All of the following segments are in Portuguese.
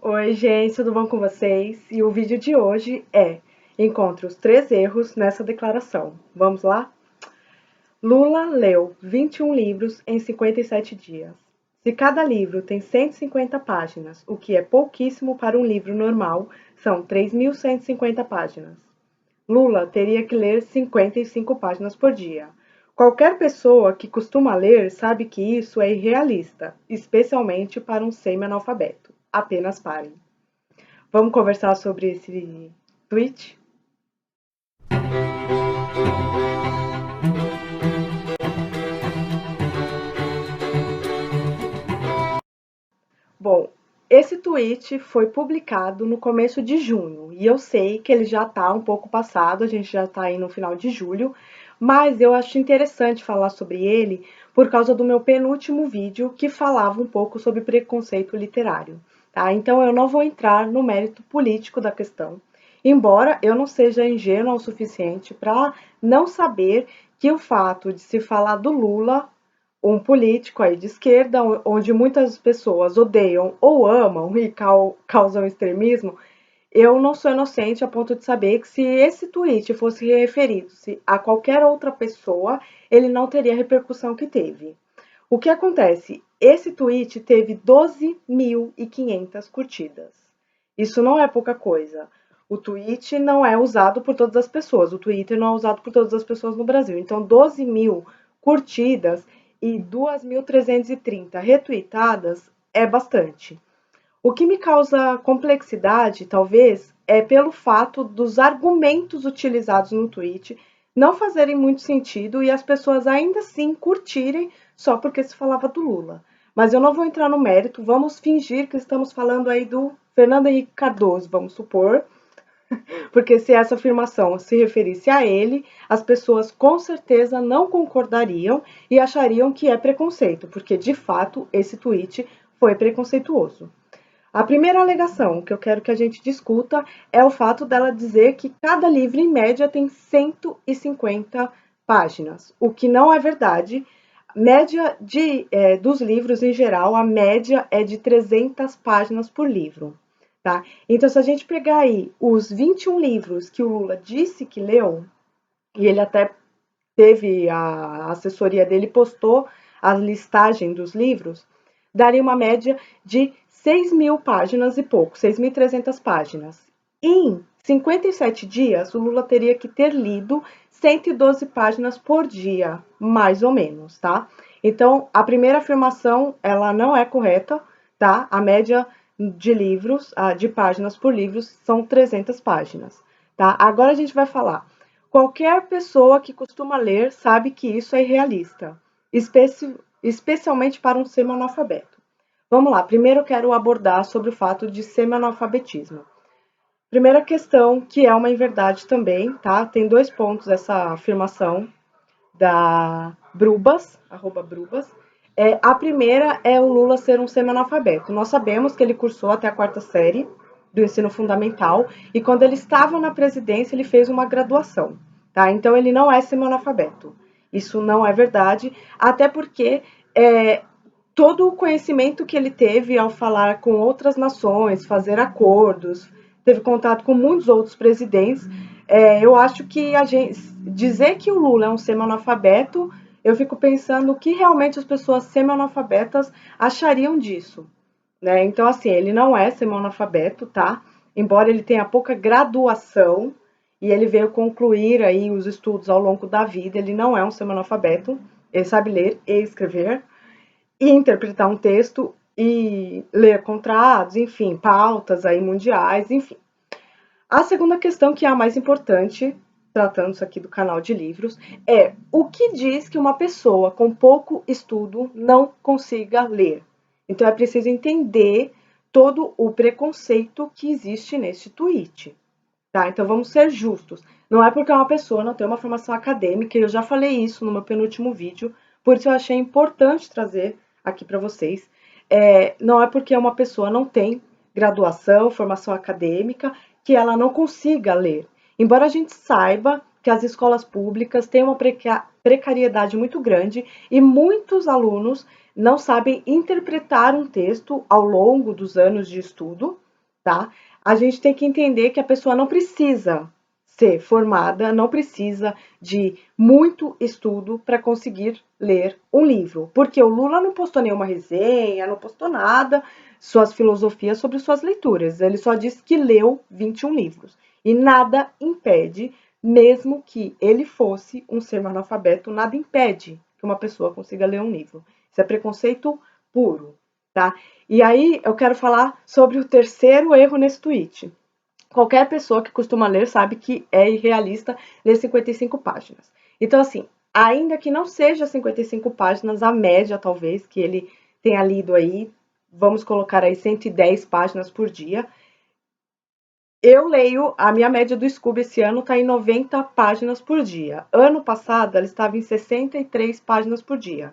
Oi, gente, tudo bom com vocês? E o vídeo de hoje é: encontre os 3 erros nessa declaração. Vamos lá? Lula leu 21 livros em 57 dias. Se cada livro tem 150 páginas, o que é pouquíssimo para um livro normal, são 3.150 páginas. Lula teria que ler 55 páginas por dia. Qualquer pessoa que costuma ler sabe que isso é irrealista, especialmente para um semi-analfabeto. Apenas parem. Vamos conversar sobre esse tweet? Bom, esse tweet foi publicado no começo de junho e eu sei que ele já está um pouco passado, a gente já está aí no final de julho, mas eu acho interessante falar sobre ele por causa do meu penúltimo vídeo que falava um pouco sobre preconceito literário, tá? Então eu não vou entrar no mérito político da questão, embora eu não seja ingênua o suficiente para não saber que o fato de se falar do Lula, um político aí de esquerda, onde muitas pessoas odeiam ou amam e causam extremismo, eu não sou inocente a ponto de saber que se esse tweet fosse referido-se a qualquer outra pessoa, ele não teria a repercussão que teve. O que acontece? Esse tweet teve 12.500 curtidas. Isso não é pouca coisa. O tweet não é usado por todas as pessoas. O Twitter não é usado por todas as pessoas no Brasil. Então, 12 mil curtidas e 2.330 retweetadas é bastante. O que me causa complexidade, talvez, é pelo fato dos argumentos utilizados no tweet não fazerem muito sentido e as pessoas ainda assim curtirem só porque se falava do Lula. Mas eu não vou entrar no mérito, vamos fingir que estamos falando aí do Fernando Henrique Cardoso, vamos supor, porque se essa afirmação se referisse a ele, as pessoas com certeza não concordariam e achariam que é preconceito, porque de fato esse tweet foi preconceituoso. A primeira alegação que eu quero que a gente discuta é o fato dela dizer que cada livro, em média, tem 150 páginas, o que não é verdade. Média dos livros, em geral, a média é de 300 páginas por livro. Tá? Então, se a gente pegar aí os 21 livros que o Lula disse que leu, e ele até teve a assessoria dele, postou a listagem dos livros, daria uma média de 6.000 páginas e pouco, 6.300 páginas. Em 57 dias, o Lula teria que ter lido 112 páginas por dia, mais ou menos, tá? Então, a primeira afirmação, ela não é correta, tá? A média de livros, de páginas por livro, são 300 páginas, tá? Agora a gente vai falar. Qualquer pessoa que costuma ler sabe que isso é irrealista, especialmente para um semi-analfabeto. Vamos lá, primeiro eu quero abordar sobre o fato de semi-analfabetismo. Primeira questão, que é uma inverdade também, tá? Tem 2 pontos essa afirmação da Brubas, @Brubas. A primeira é o Lula ser um semi-analfabeto. Nós sabemos que ele cursou até a 4ª série do ensino fundamental e quando ele estava na presidência ele fez uma graduação, tá? Então ele não é semi-analfabeto. Isso não é verdade, até porque todo o conhecimento que ele teve ao falar com outras nações, fazer acordos, teve contato com muitos outros presidentes. Eu acho que a gente dizer que o Lula é um semi-analfabeto, eu fico pensando o que realmente as pessoas semi-analfabetas achariam disso, né? Então, assim, ele não é semi-analfabeto, tá? Embora ele tenha pouca graduação e ele veio concluir aí os estudos ao longo da vida, ele não é um semi-analfabeto, ele sabe ler e escrever, e interpretar um texto e ler contratos, enfim, pautas aí mundiais, enfim. A segunda questão, que é a mais importante, tratando-se aqui do canal de livros, é o que diz que uma pessoa com pouco estudo não consiga ler. Então é preciso entender todo o preconceito que existe neste tweet. Tá? Então vamos ser justos. Não é porque uma pessoa não tem uma formação acadêmica, eu já falei isso no meu penúltimo vídeo, por isso eu achei importante trazer aqui para vocês. Não é porque uma pessoa não tem graduação, formação acadêmica, que ela não consiga ler. Embora a gente saiba que as escolas públicas têm uma precariedade muito grande e muitos alunos não sabem interpretar um texto ao longo dos anos de estudo, tá? A gente tem que entender que a pessoa não precisa ser formada, não precisa de muito estudo para conseguir ler um livro, porque o Lula não postou nenhuma resenha, não postou nada, suas filosofias sobre suas leituras. Ele só disse que leu 21 livros. E nada impede, mesmo que ele fosse um ser analfabeto, nada impede que uma pessoa consiga ler um livro. Isso é preconceito puro, tá? E aí eu quero falar sobre o terceiro erro nesse tweet. Qualquer pessoa que costuma ler sabe que é irrealista ler 55 páginas. Então, assim, ainda que não seja 55 páginas, a média talvez que ele tenha lido aí, vamos colocar aí 110 páginas por dia. Eu leio, a minha média do Scooby esse ano está em 90 páginas por dia. Ano passado ela estava em 63 páginas por dia.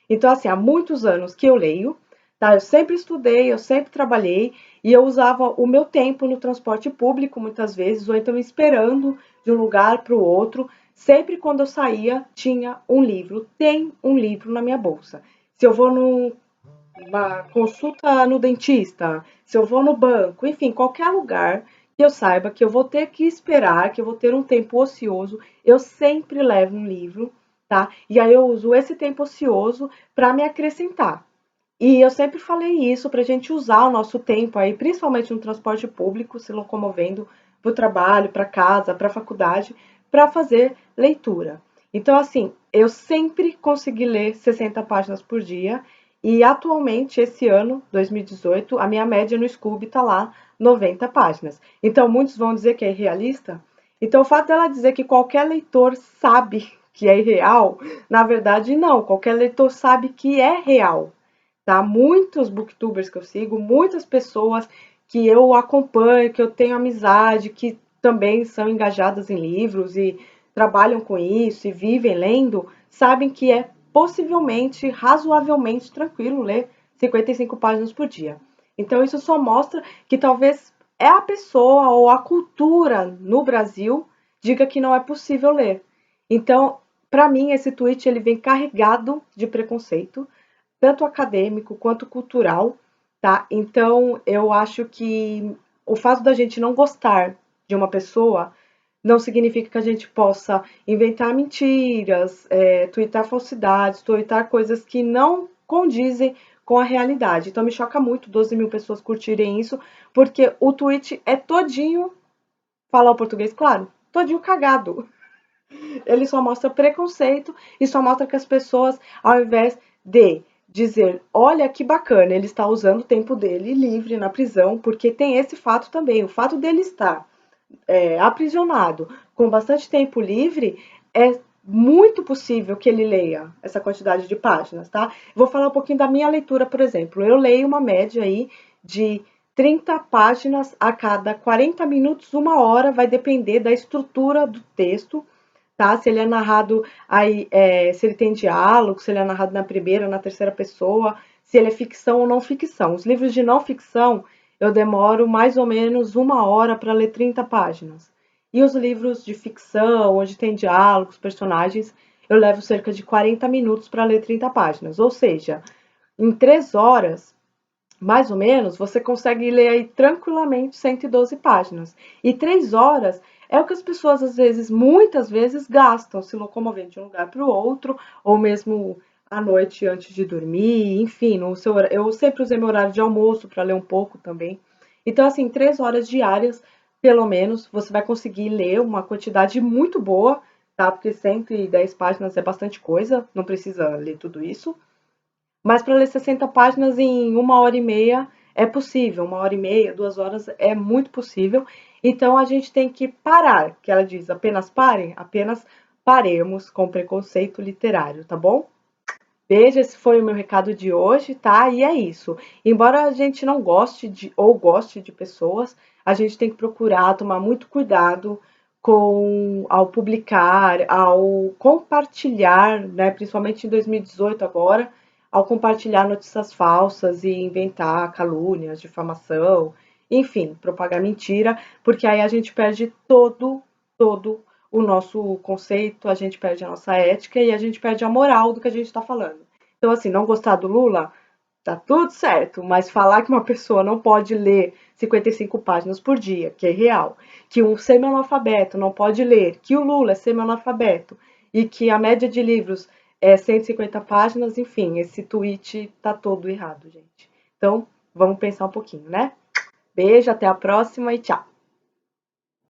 Então, assim, há muitos anos que eu leio, tá? Eu sempre estudei, eu sempre trabalhei e eu usava o meu tempo no transporte público, muitas vezes, ou então esperando de um lugar para o outro. Sempre quando eu saía, tinha um livro, tem um livro na minha bolsa. Se eu vou numa consulta no dentista, se eu vou no banco, enfim, qualquer lugar que eu saiba que eu vou ter que esperar, que eu vou ter um tempo ocioso, eu sempre levo um livro, tá? E aí eu uso esse tempo ocioso para me acrescentar. E eu sempre falei isso para a gente usar o nosso tempo aí, principalmente no transporte público, se locomovendo para o trabalho, para casa, para a faculdade, para fazer leitura. Então, assim, eu sempre consegui ler 60 páginas por dia e atualmente, esse ano, 2018, a minha média no Scooby está lá 90 páginas. Então, muitos vão dizer que é irrealista. Então, o fato dela dizer que qualquer leitor sabe que é irreal, na verdade, não. Qualquer leitor sabe que é real, tá? Muitos booktubers que eu sigo, muitas pessoas que eu acompanho, que eu tenho amizade, que também são engajadas em livros e trabalham com isso e vivem lendo, sabem que é possivelmente, razoavelmente tranquilo ler 55 páginas por dia. Então isso só mostra que talvez é a pessoa ou a cultura no Brasil diga que não é possível ler. Então, para mim, esse tweet ele vem carregado de preconceito, tanto acadêmico quanto cultural, tá? Então, eu acho que o fato da gente não gostar de uma pessoa não significa que a gente possa inventar mentiras, twittar falsidades, twittar coisas que não condizem com a realidade. Então, me choca muito 12 mil pessoas curtirem isso, porque o tweet é todinho, falar o português, claro, todinho cagado. Ele só mostra preconceito e só mostra que as pessoas, ao invés de dizer, olha que bacana, ele está usando o tempo dele livre na prisão, porque tem esse fato também, o fato dele estar aprisionado com bastante tempo livre, é muito possível que ele leia essa quantidade de páginas, tá? Vou falar um pouquinho da minha leitura, por exemplo. Eu leio uma média aí de 30 páginas a cada 40 minutos, uma hora, vai depender da estrutura do texto, tá? Se ele é narrado aí, se ele tem diálogo, se ele é narrado na primeira, na terceira pessoa, se ele é ficção ou não ficção. Os livros de não ficção, eu demoro mais ou menos uma hora para ler 30 páginas. E os livros de ficção, onde tem diálogos, personagens, eu levo cerca de 40 minutos para ler 30 páginas. Ou seja, em 3 horas, mais ou menos, você consegue ler aí tranquilamente 112 páginas. E 3 horas é o que as pessoas, às vezes, muitas vezes, gastam se locomovendo de um lugar para o outro, ou mesmo à noite antes de dormir, enfim, no seu, eu sempre usei meu horário de almoço para ler um pouco também. Então, assim, 3 horas diárias, pelo menos, você vai conseguir ler uma quantidade muito boa, tá? Porque 110 páginas é bastante coisa, não precisa ler tudo isso. Mas para ler 60 páginas em uma hora e meia é possível, uma hora e meia, 2 horas é muito possível. Então a gente tem que parar, que ela diz, apenas parem, apenas paremos com preconceito literário, tá bom? Veja, esse foi o meu recado de hoje, tá? E é isso. Embora a gente não goste de ou goste de pessoas, a gente tem que procurar tomar muito cuidado com ao publicar, ao compartilhar, né, principalmente em 2018 agora, ao compartilhar notícias falsas e inventar calúnias, difamação, enfim, propagar mentira, porque aí a gente perde todo o nosso conceito, a gente perde a nossa ética e a gente perde a moral do que a gente está falando. Então, assim, não gostar do Lula? Tá tudo certo, mas falar que uma pessoa não pode ler 55 páginas por dia, que é real, que um semi-analfabeto não pode ler, que o Lula é semi-analfabeto e que a média de livros é 150 páginas, enfim, esse tweet tá todo errado, gente. Então, vamos pensar um pouquinho, né? Beijo, até a próxima e tchau!